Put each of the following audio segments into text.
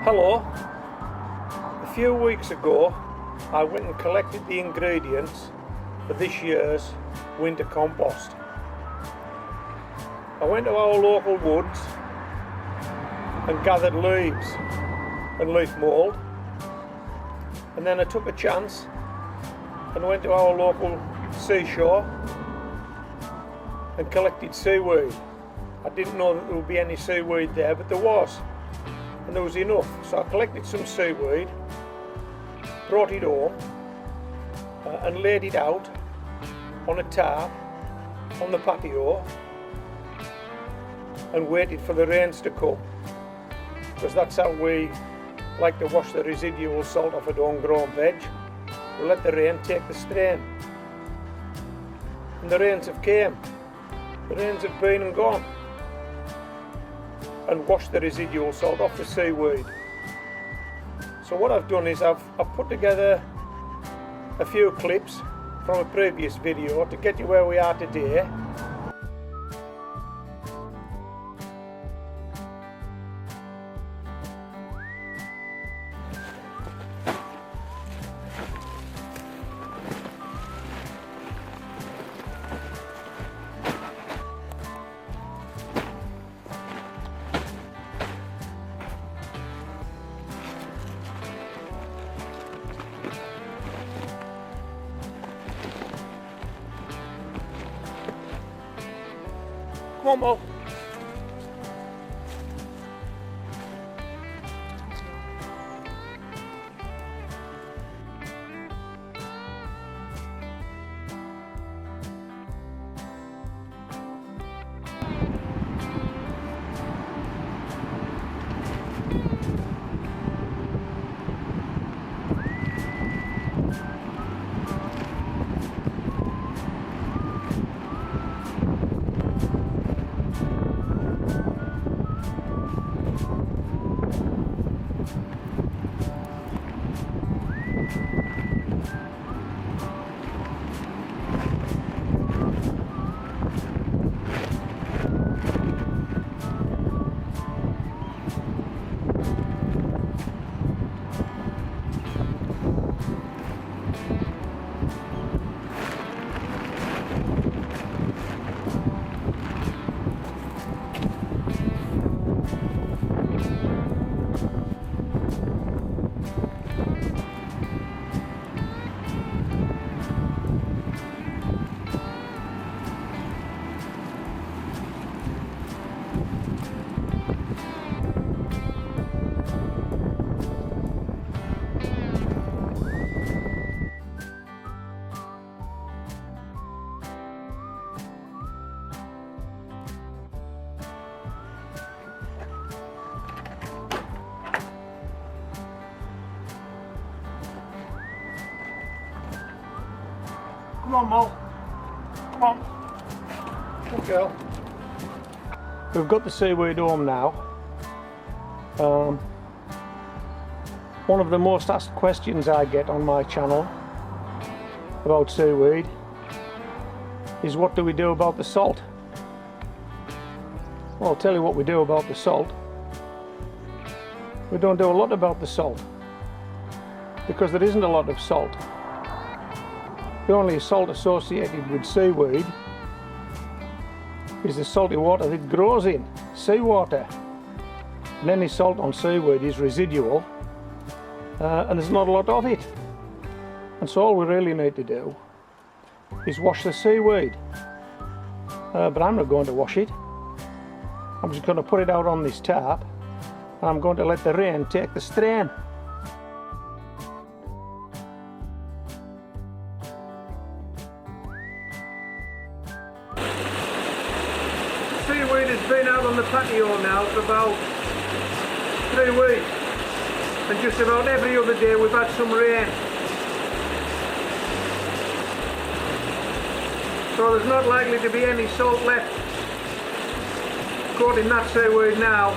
Hello. A few weeks ago I went and collected the ingredients for this year's winter compost. I went to our local woods and gathered leaves and leaf mould, and then I took a chance and went to our local seashore and collected seaweed. I didn't know that there would be any seaweed there, but there was, and there was enough. So I collected some seaweed, brought it home and laid it out on a tarp on the patio and waited for the rains to come, because that's how we like to wash the residual salt off a homegrown veg. We let the rain take the strain, and the rains have came. The rains have been and gone and washed the residual salt off the seaweed. So what I've done is I've put together a few clips from a previous video to get you where we are today. Come on, Mo. Come on, Mo. Come on. Good girl. We've got the seaweed home now. One of the most asked questions I get on my channel about seaweed is, what do we do about the salt? Well, I'll tell you what we do about the salt. We don't do a lot about the salt, because there isn't a lot of salt. The only salt associated with seaweed is the salty water that grows in seawater, and any salt on seaweed is residual, and there's not a lot of it. And so all we really need to do is wash the seaweed, but I'm not going to wash it. I'm just going to put it out on this tarp, and I'm going to let the rain take the strain. Seaweed has been out on the patio now for about 3 weeks, and just about every other day we've had some rain. So there's not likely to be any salt left caught in that seaweed now.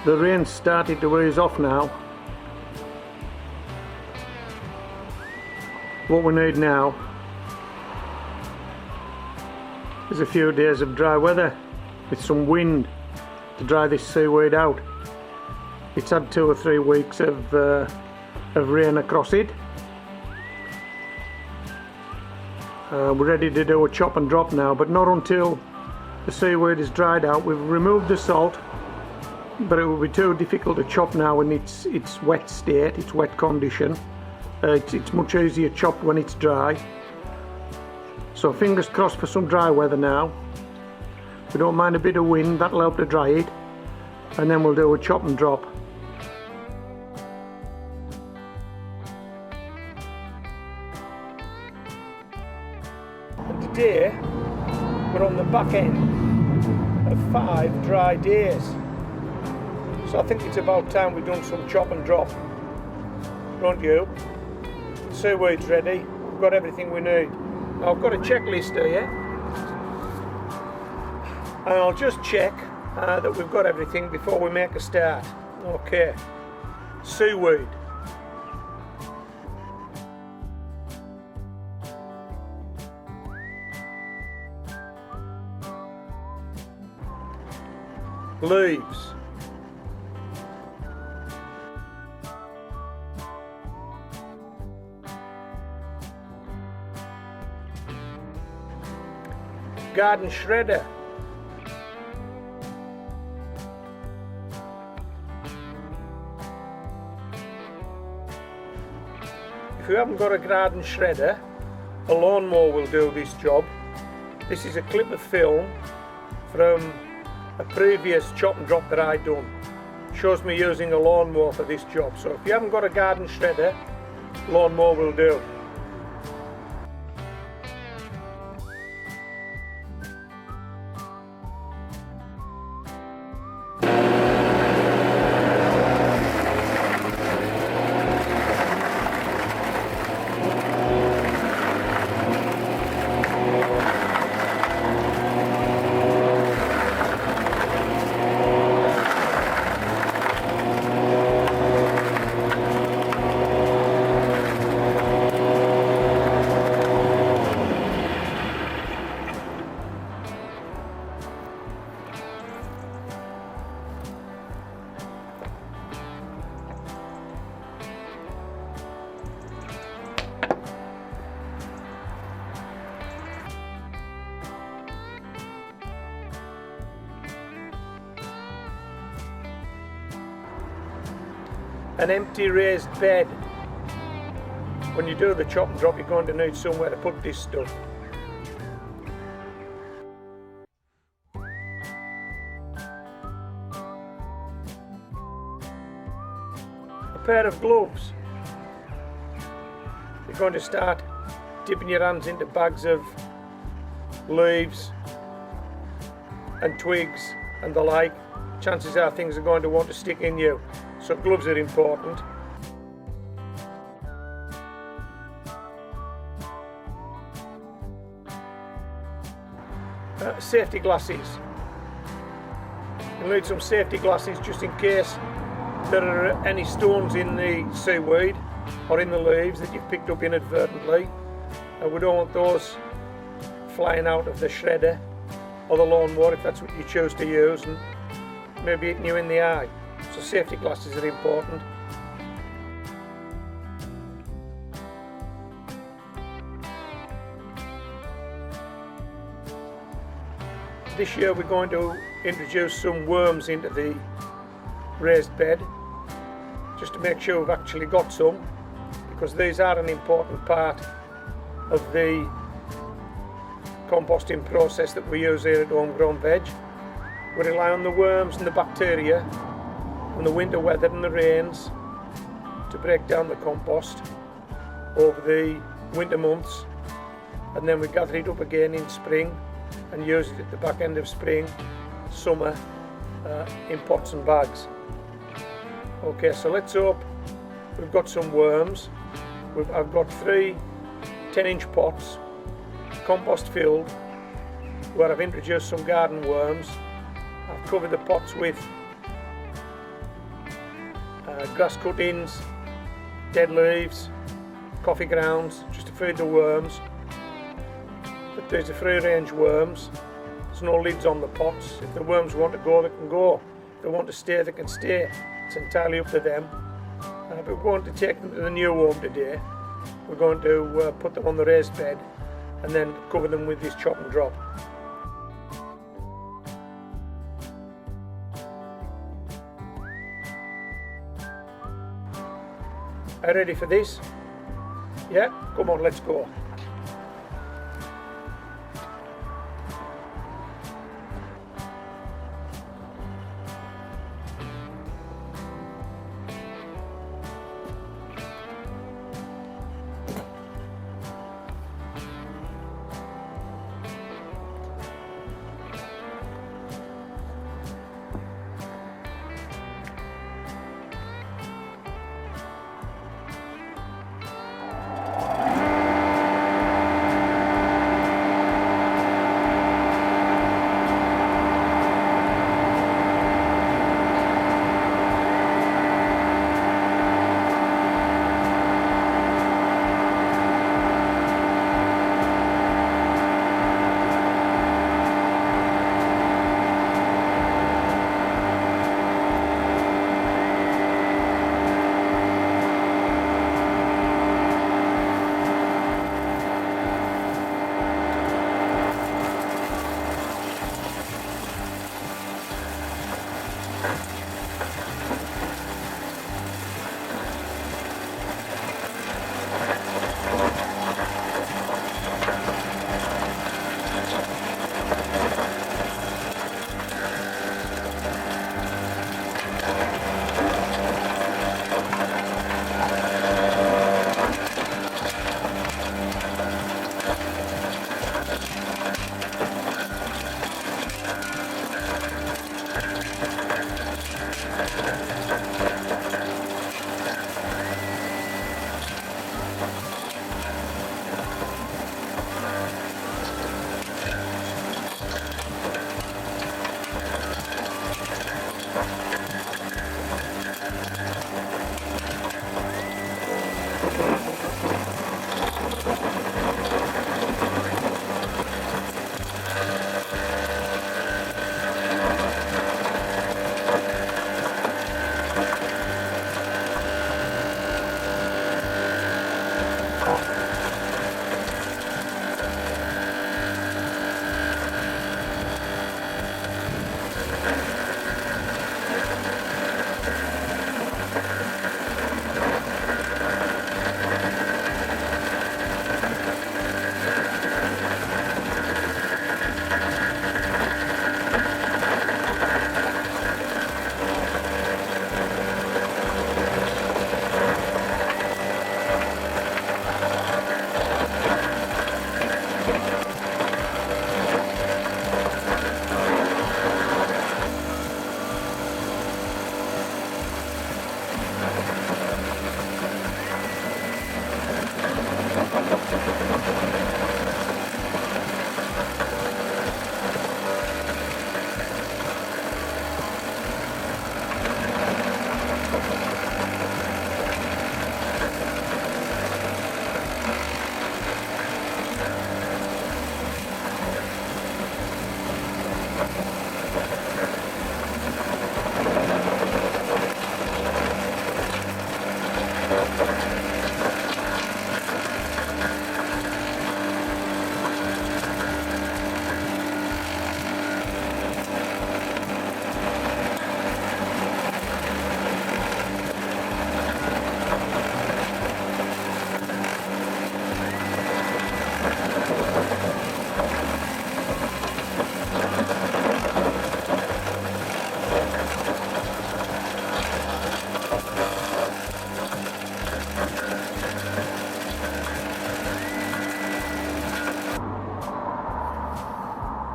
The rain's started to ease off now. What we need now is a few days of dry weather with some wind to dry this seaweed out. It's had 2 or 3 weeks of rain across it. We're ready to do a chop and drop now, but not until the seaweed is dried out. We've removed the salt, but it will be too difficult to chop now in its wet state, its wet condition. It's much easier chopped when it's dry. So fingers crossed for some dry weather now. We don't mind a bit of wind, that'll help to dry it. And then we'll do a chop and drop. And today we're on the back end of 5 dry days. So I think it's about time we've done some chop and drop. Don't you? The seaweed's ready, we've got everything we need. Now I've got a checklist here, and I'll just check that we've got everything before we make a start. Okay, seaweed. Leaves. Garden shredder. If you haven't got a garden shredder, a lawnmower will do this job. This is a clip of film from a previous chop and drop that I'd done. Shows me using a lawnmower for this job. So if you haven't got a garden shredder, lawnmower will do. An empty raised bed. When you do the chop and drop, you're going to need somewhere to put this stuff. A pair of gloves. You're going to start dipping your hands into bags of leaves and twigs and the like. Chances are things are going to want to stick in you. So gloves are important. Safety glasses. You'll need some safety glasses just in case there are any stones in the seaweed or in the leaves that you've picked up inadvertently. We don't want those flying out of the shredder or the lawnmower if that's what you choose to use, and maybe hitting you in the eye. So safety glasses are important. This year we're going to introduce some worms into the raised bed, just to make sure we've actually got some, because these are an important part of the composting process that we use here at Homegrown Veg. We rely on the worms and the bacteria and the winter weather and the rains to break down the compost over the winter months, and then we gather it up again in spring and use it at the back end of spring, summer, in pots and bags. Okay, so let's hope we've got some worms. I've got 3 10-inch pots, compost filled, where I've introduced some garden worms. I've covered the pots with grass cuttings, dead leaves, coffee grounds, just to feed the worms. But these are free range worms, there's no lids on the pots. If the worms want to go, they can go. If they want to stay, they can stay. It's entirely up to them. But we're going to take them to the new home today. We're going to put them on the raised bed and then cover them with this chop and drop. Are you ready for this? Yeah? Come on, let's go.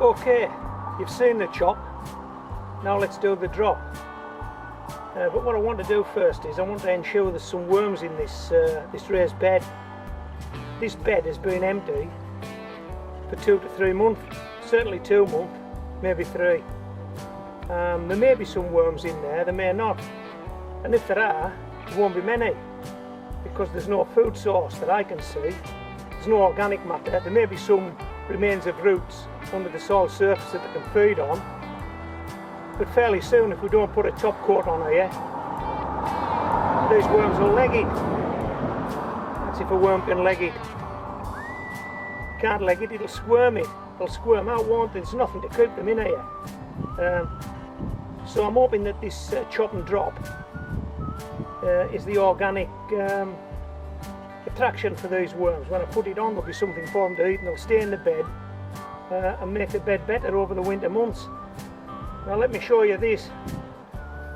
Okay, you've seen the chop, now let's do the drop. But what I want to do first is I want to ensure there's some worms in this raised bed. This bed has been empty for 2 to 3 months, certainly 2 months, maybe 3. There may be some worms in there, there may not. and if there are, there won't be many, because there's no food source that I can see. There's no organic matter. There may be some remains of roots under the soil surface that they can feed on, but fairly soon, if we don't put a top coat on here, these worms will leg it. That's if a worm can leg it. Can't leg it, it'll squirm it. It'll squirm out, won't it? There's nothing to keep them in here. So I'm hoping that this chop and drop is the organic attraction for these worms. When I put it on, there'll be something for them to eat, and they'll stay in the bed and make the bed better over the winter months. Now let me show you this.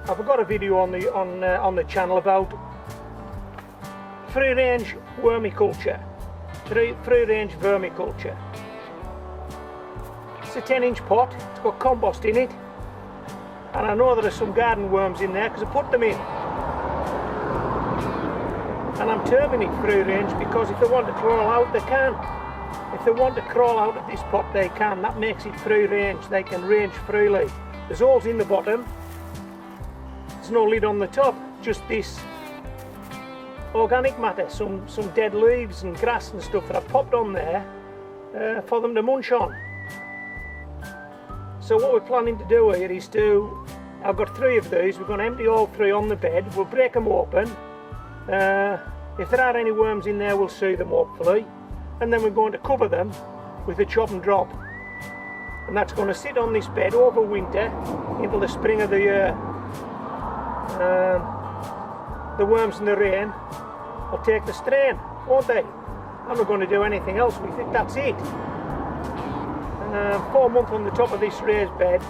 I've got a video on the channel about free-range vermiculture. Free-range vermiculture. It's a 10-inch pot. It's got compost in it, and I know there are some garden worms in there because I put them in. And I'm terming it free-range because if they want to crawl out, they can. If they want to crawl out of this pot, they can. That makes it free-range. They can range freely. There's holes in the bottom. There's no lid on the top. Just this organic matter, some dead leaves and grass and stuff that I've popped on there for them to munch on. So what we're planning to do here is I've got 3 of these. We're going to empty all 3 on the bed. We'll break them open. If there are any worms in there, we'll see them hopefully, and then we're going to cover them with a chop and drop, and that's going to sit on this bed over winter until the spring of the year. The worms and the rain will take the strain, won't they? I'm not going to do anything else with it. That's it. 4 months on the top of this raised bed,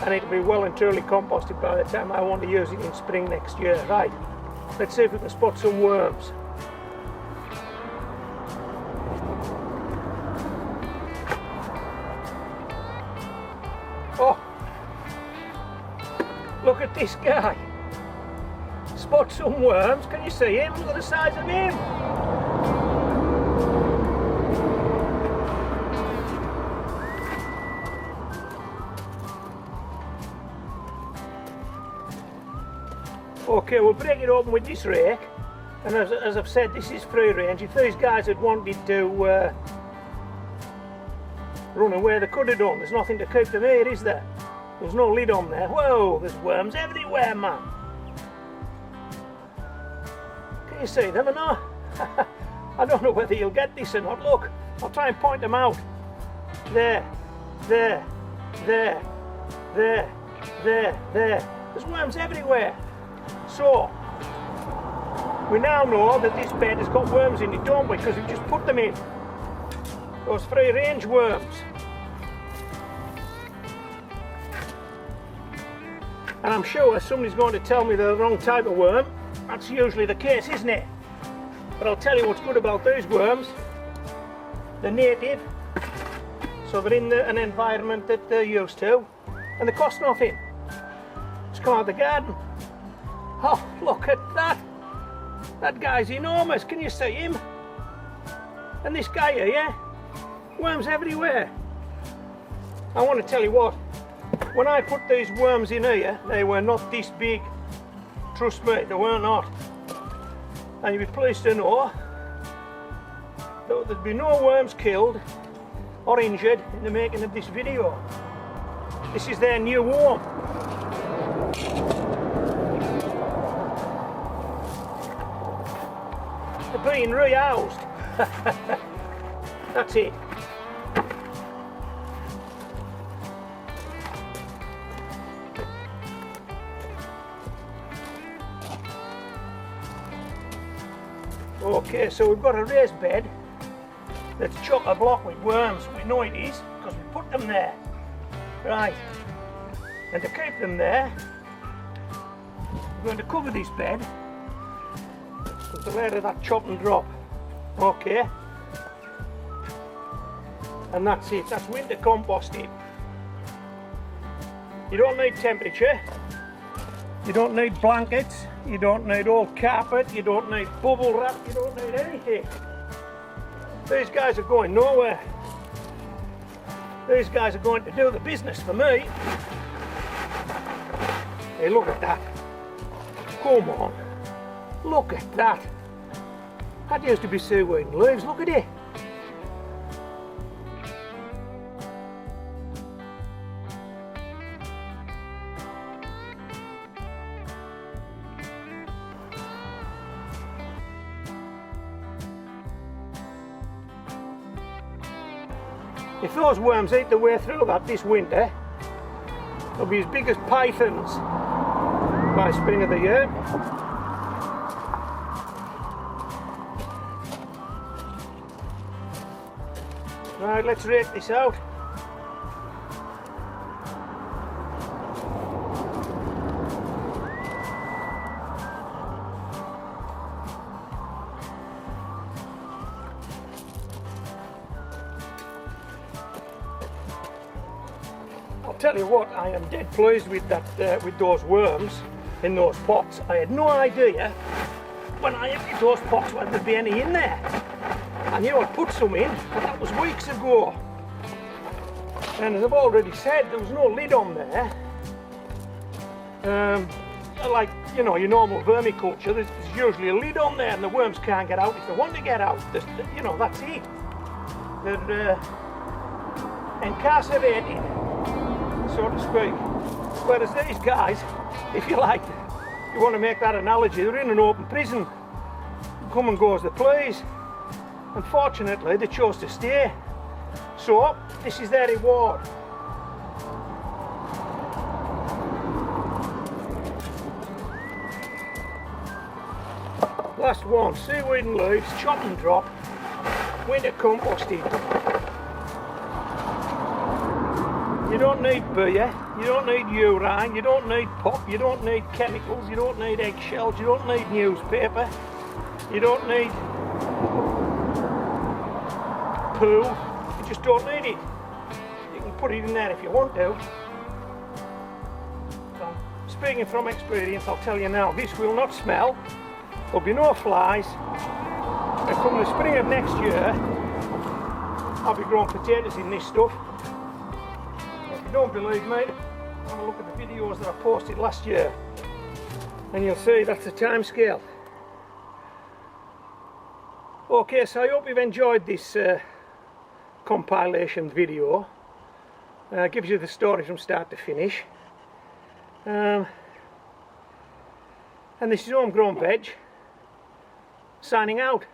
and it'll be well and truly composted by the time I want to use it in spring next year. Right, let's see if we can spot some worms. Oh, look at this guy. Spot some worms. Can you see him? Look at the size of him. Okay, we'll break it open with this rake, and as I've said, this is free range. If these guys had wanted to run away, they could have done. There's nothing to keep them here, is there? There's no lid on there. Whoa, there's worms everywhere, man. Can you see them or not? I don't know whether you'll get this or not. Look, I'll try and point them out. There, there, there, there, there, there. There's worms everywhere. So, we now know that this bed has got worms in it, don't we? Because we've just put them in. Those free-range worms. And I'm sure somebody's going to tell me they're the wrong type of worm. That's usually the case, isn't it? But I'll tell you what's good about these worms. They're native, so they're in an environment that they're used to, and they cost nothing. Just come out of the garden. Oh, look at that! That guy's enormous. Can you see him? And this guy here, yeah? Worms everywhere. I want to tell you what, when I put these worms in here, they were not this big. Trust me, they were not. And you'll be pleased to know that there'd be no worms killed or injured in the making of this video. This is their new home. They're being rehoused. That's it. Okay, so we've got a raised bed that's chock-a-block with worms. We know it is because we put them there. Right, and to keep them there, we're going to cover this bed with a layer of that chop and drop. Okay, and that's it. That's winter composting. You don't need temperature, you don't need blankets, you don't need old carpet, you don't need bubble wrap, you don't need anything. These guys are going nowhere. These guys are going to do the business for me. Hey, look at that. Come on, look at that. That used to be seaweed and leaves, look at it. If those worms eat their way through that this winter, they'll be as big as pythons by spring of the year. Right, let's rake this out. I'll tell you what, I am dead pleased with that, with those worms in those pots. I had no idea when I emptied those pots whether there'd be any in there. I knew I'd put some in, but that was weeks ago. And as I've already said, there was no lid on there. Like, you know, your normal vermiculture, there's usually a lid on there and the worms can't get out if they want to get out. You know, that's it. They're incarcerated, so to speak. Whereas these guys, if you like, you want to make that analogy, they're in an open prison. Come and go as they please. Unfortunately, they chose to stay. So, this is their reward. Last one, seaweed and leaves, chop and drop, winter composting. You don't need beer, you don't need urine, you don't need pop, you don't need chemicals, you don't need eggshells, you don't need newspaper, you don't need poo, you just don't need it. You can put it in there if you want to. So, speaking from experience, I'll tell you now, this will not smell, there'll be no flies, and come the spring of next year, I'll be growing potatoes in this stuff. If you don't believe me, have a look at the videos that I posted last year, and you'll see that's the time scale. Okay, so I hope you've enjoyed this compilation video. Gives you the story from start to finish. And this is Homegrown Veg, signing out.